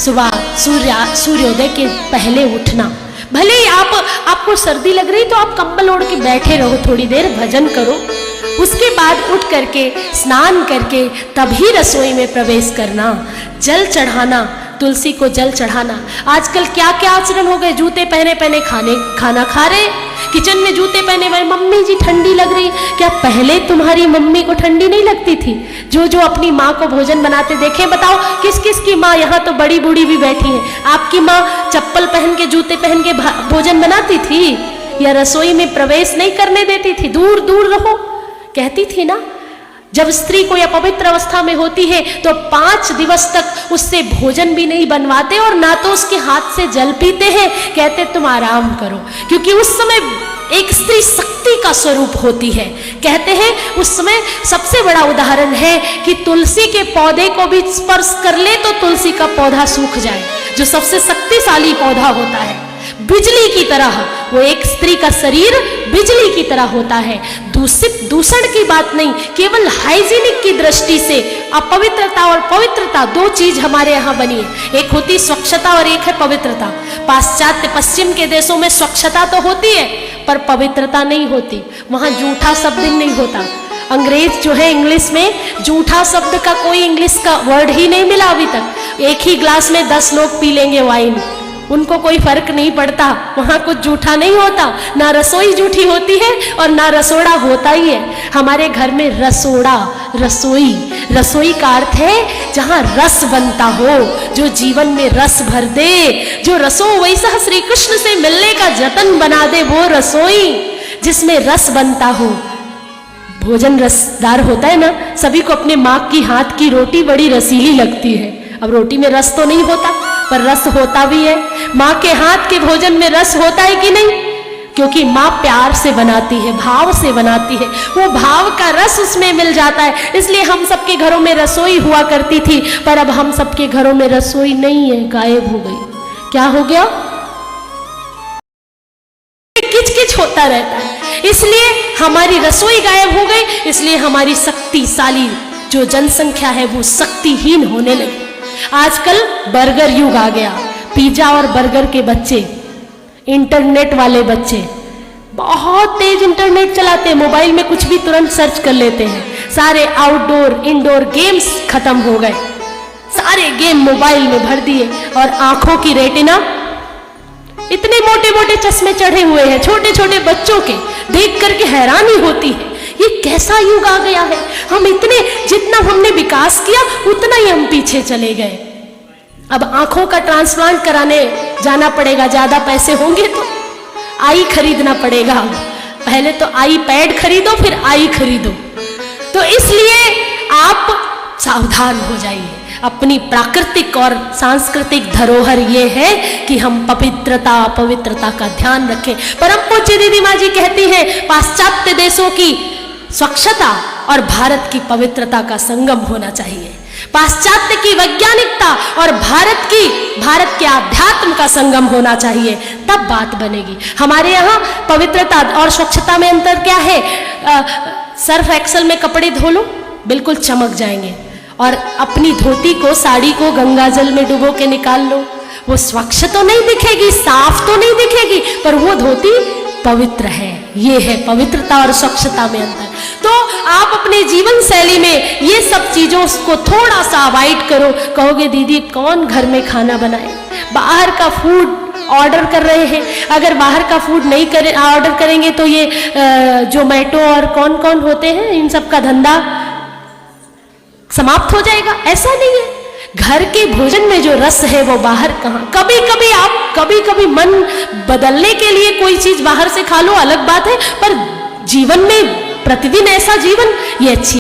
सुबह सूर्योदय के पहले उठना। भले ही आपको सर्दी लग रही तो आप कंबल ओढ़ के बैठे रहो, थोड़ी देर भजन करो, उसके बाद उठ करके स्नान करके तभी रसोई में प्रवेश करना, जल चढ़ाना, तुलसी को जल चढ़ाना। आजकल क्या क्या आचरण हो गए, जूते पहने पहने खाना खा रहे, किचन में जूते पहने हुए, मम्मी जी ठंडी लग रही। क्या पहले तुम्हारी मम्मी को ठंडी नहीं लगती थी? जो अपनी माँ को भोजन बनाते देखे, बताओ किस किस की माँ, यहाँ तो बड़ी बूढ़ी भी बैठी है, आपकी माँ चप्पल पहन के जूते पहन के भोजन बनाती थी या रसोई में प्रवेश नहीं करने देती थी? दूर दूर रहो कहती थी ना। जब स्त्री कोई अपवित्र अवस्था में होती है तो 5 दिवस तक उससे भोजन भी नहीं बनवाते और ना तो उसके हाथ से जल पीते हैं, कहते तुम आराम करो, क्योंकि उस समय एक स्त्री शक्ति का स्वरूप होती है। कहते हैं उस समय सबसे बड़ा उदाहरण है कि तुलसी के पौधे को भी स्पर्श कर ले तो तुलसी का पौधा सूख जाए, जो सबसे शक्तिशाली पौधा होता है। बिजली की तरह वो एक स्त्री का शरीर बिजली की तरह होता है। दूषण की बात नहीं, केवल हाइजीनिक की दृष्टि से अपवित्रता और पवित्रता 2 चीज हमारे यहाँ बनी है। एक होती स्वच्छता और एक है पवित्रता। पाश्चात्य पश्चिम के देशों में स्वच्छता तो होती है पर पवित्रता नहीं होती, वहां जूठा शब्द नहीं होता। अंग्रेज जो है इंग्लिश में जूठा शब्द का कोई इंग्लिश का वर्ड ही नहीं मिला अभी तक। एक ही ग्लास में 10 लोग पी लेंगे वाइन, उनको कोई फर्क नहीं पड़ता, वहां कुछ जूठा नहीं होता। ना रसोई जूठी होती है और ना रसोड़ा होता ही है। हमारे घर में रसोड़ा, रसोई का अर्थ है जहां रस बनता हो, जो जीवन में रस भर दे, जो रसो वैसा श्री कृष्ण से मिलने का जतन बना दे, वो रसोई जिसमें रस बनता हो। भोजन रसदार होता है ना। सभी को अपने माँ की हाथ की रोटी बड़ी रसीली लगती है। अब रोटी में रस तो नहीं होता पर रस होता भी है। माँ के हाथ के भोजन में रस होता है कि नहीं? क्योंकि माँ प्यार से बनाती है, भाव से बनाती है, वो भाव का रस उसमें मिल जाता है। इसलिए हम सबके घरों में रसोई हुआ करती थी, पर अब हम सबके घरों में रसोई नहीं है, गायब हो गई। क्या हो गया? किच होता रहता है, इसलिए हमारी रसोई गायब हो गई। इसलिए हमारी शक्तिशाली जो जनसंख्या है वो शक्तिहीन होने लगी। आजकल बर्गर युग आ गया, पिज्जा और बर्गर के बच्चे, इंटरनेट वाले बच्चे बहुत तेज इंटरनेट चलाते हैं, मोबाइल में कुछ भी तुरंत सर्च कर लेते हैं। सारे आउटडोर इंडोर गेम्स खत्म हो गए, सारे गेम मोबाइल में भर दिए और आंखों की रेटिना, इतने मोटे मोटे चश्मे चढ़े हुए हैं छोटे छोटे बच्चों के, देख करके हैरानी होती है ये कैसा युग आ गया है। हम इतने, जितना हमने विकास किया उतना ही हम पीछे चले गए। अब आंखों का ट्रांसप्लांट कराने जाना पड़ेगा, ज्यादा पैसे होंगे तो आई खरीदना पड़ेगा। पहले तो आई पैड खरीदो फिर आई खरीदो। तो इसलिए आप सावधान हो जाइए। अपनी प्राकृतिक और सांस्कृतिक धरोहर ये है कि हम पवित्रता अपवित्रता का ध्यान रखें। परम पूज्य दीदी माँ जी कहती हैं पाश्चात्य देशों की स्वच्छता और भारत की पवित्रता का संगम होना चाहिए। पाश्चात्य की वैज्ञानिकता और भारत के आध्यात्म का संगम होना चाहिए, तब बात बनेगी। हमारे यहाँ पवित्रता और स्वच्छता में अंतर क्या है? सर्फ एक्सल में कपड़े धो लो बिल्कुल चमक जाएंगे, और अपनी धोती को, साड़ी को गंगा जल में डुबो के निकाल लो, वो स्वच्छ तो नहीं दिखेगी, साफ तो नहीं दिखेगी, पर वो धोती पवित्र है। ये है पवित्रता और स्वच्छता में अंतर। तो आप अपने जीवन शैली में ये सब चीजों को थोड़ा सा अवॉइड करो। कहोगे दीदी कौन घर में खाना बनाए, बाहर का फूड ऑर्डर कर रहे हैं। अगर बाहर का फूड नहीं ऑर्डर करेंगे तो ये जोमेटो और कौन कौन होते हैं, इन सब का धंधा समाप्त हो जाएगा। ऐसा नहीं है, घर के भोजन में जो रस है वो बाहर कहाँ। कभी कभी मन बदलने के लिए कोई चीज बाहर से खा लो, अलग बात है, पर जीवन में प्रतिदिन ऐसा जीवन ये अच्छी